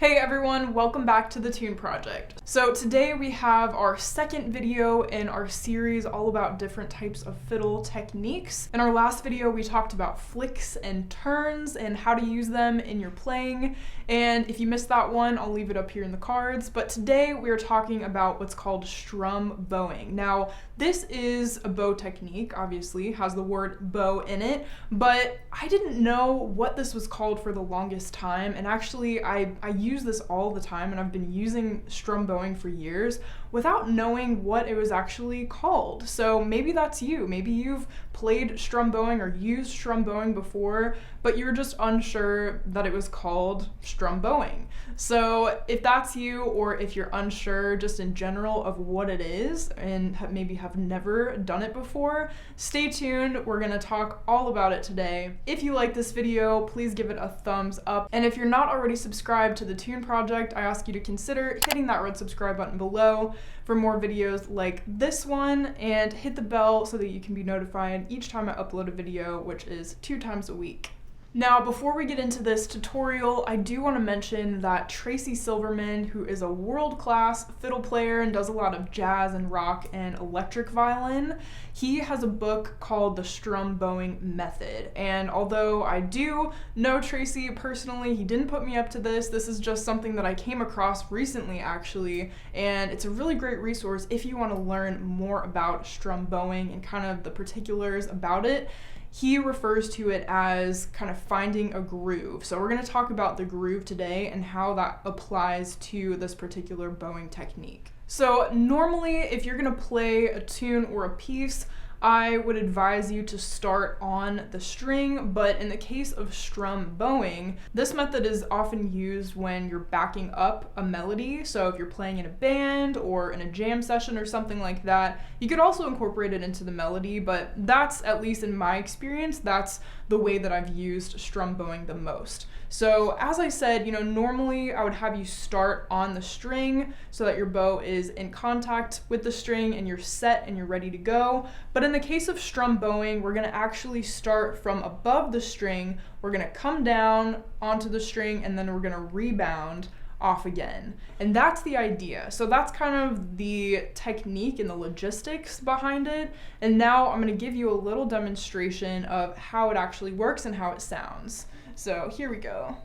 Hey everyone, welcome back to the Tune Project. So today we have our second video in our series all about different types of fiddle techniques. In our last video we talked about flicks and turns and how to use them in your playing, and if you missed that one I'll leave it up here in the cards. But today we are talking about what's called strum bowing. Now this is a bow technique, obviously has the word bow in it, but I didn't know what this was called for the longest time, and actually I use this all the time, and I've been using strum bowing for years without knowing what it was actually called. So maybe that's you. Maybe you've played strum bowing or used strum bowing before, but you're just unsure that it was called strum bowing. So if that's you, or if you're unsure just in general of what it is and maybe have never done it before, stay tuned. We're gonna talk all about it today. If you like this video, please give it a thumbs up. And if you're not already subscribed to the Tune Project, I ask you to consider hitting that red subscribe button below for more videos like this one, and hit the bell so that you can be notified each time I upload a video, which is 2 times a week. Now, before we get into this tutorial, I do want to mention that Tracy Silverman, who is a world-class fiddle player and does a lot of jazz and rock and electric violin, he has a book called The Strum Bowing Method. And although I do know Tracy personally, he didn't put me up to this. This is just something that I came across recently, actually, and it's a really great resource if you want to learn more about strum bowing and kind of the particulars about it. He refers to it as kind of finding a groove. So we're going to talk about the groove today and how that applies to this particular bowing technique. So normally, if you're going to play a tune or a piece, I would advise you to start on the string, but in the case of strum bowing, this method is often used when you're backing up a melody. So if you're playing in a band or in a jam session or something like that, you could also incorporate it into the melody, but that's, at least in my experience, that's the way that I've used strum bowing the most. So as I said, normally I would have you start on the string so that your bow is in contact with the string and you're set and you're ready to go. But in the case of strum bowing, we're gonna actually start from above the string, we're gonna come down onto the string, and then we're gonna rebound off again. And that's the idea. So that's kind of the technique and the logistics behind it. And now I'm gonna give you a little demonstration of how it actually works and how it sounds. So here we go.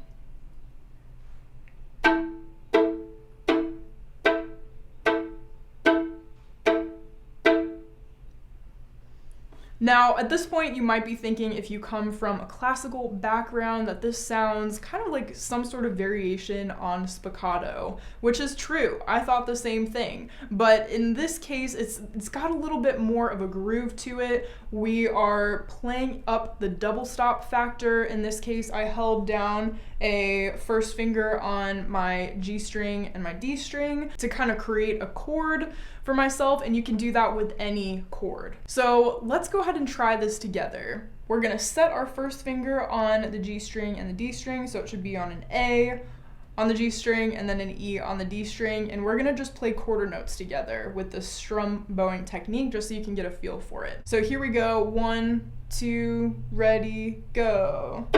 Now, at this point, you might be thinking, if you come from a classical background, that this sounds kind of like some sort of variation on spiccato, which is true. I thought the same thing. But in this case, it's got a little bit more of a groove to it. We are playing up the double stop factor. In this case, I held down a first finger on my G string and my D string to kind of create a chord for myself, and you can do that with any chord. So let's go ahead and try this together. We're gonna set our first finger on the G string and the D string, so it should be on an A on the G string and then an E on the D string, and we're gonna just play quarter notes together with the strum bowing technique, just so you can get a feel for it. So here we go, 1, 2, ready, go.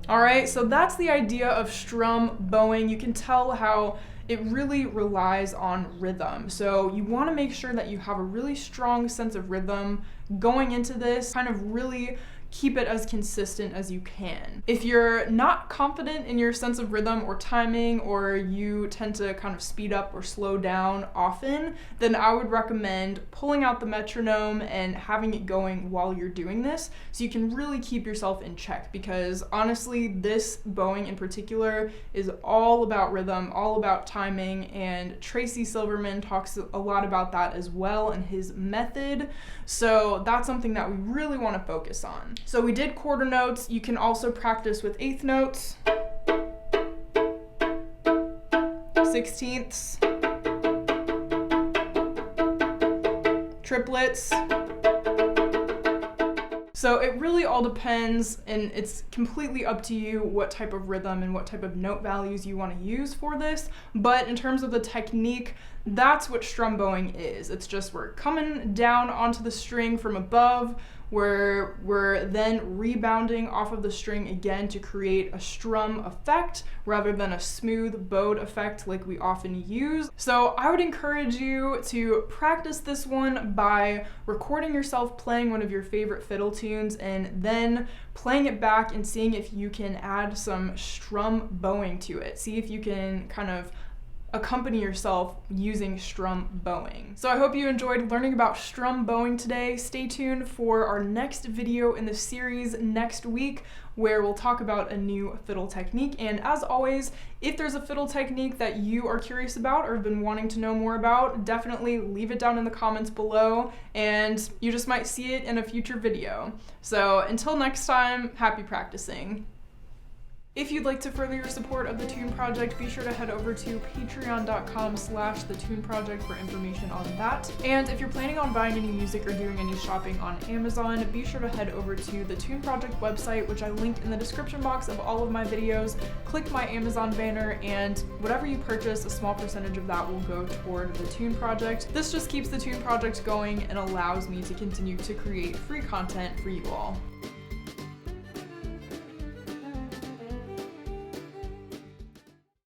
Alright, so that's the idea of strum bowing. You can tell how it really relies on rhythm. So you want to make sure that you have a really strong sense of rhythm going into this, kind of really keep it as consistent as you can. If you're not confident in your sense of rhythm or timing, or you tend to kind of speed up or slow down often, then I would recommend pulling out the metronome and having it going while you're doing this, so you can really keep yourself in check, because honestly, this bowing in particular is all about rhythm, all about timing, and Tracy Silverman talks a lot about that as well in his method. So that's something that we really want to focus on. So we did quarter notes. You can also practice with eighth notes, sixteenths, triplets. So it really all depends, and it's completely up to you what type of rhythm and what type of note values you want to use for this. But in terms of the technique, That's what strum bowing is. It's just we're coming down onto the string from above, where we're then rebounding off of the string again to create a strum effect rather than a smooth bowed effect like we often use. So I would encourage you to practice this one by recording yourself playing one of your favorite fiddle tunes and then playing it back and seeing if you can add some strum bowing to it. See if you can kind of accompany yourself using strum bowing. So I hope you enjoyed learning about strum bowing today. Stay tuned for our next video in the series next week, where we'll talk about a new fiddle technique. And as always, if there's a fiddle technique that you are curious about or have been wanting to know more about, definitely leave it down in the comments below and you just might see it in a future video. So until next time, happy practicing. If you'd like to further your support of the Tune Project, be sure to head over to patreon.com/thetuneproject for information on that. And if you're planning on buying any music or doing any shopping on Amazon, be sure to head over to the Tune Project website, which I linked in the description box of all of my videos. Click my Amazon banner, and whatever you purchase, a small percentage of that will go toward the Tune Project. This just keeps the Tune Project going and allows me to continue to create free content for you all.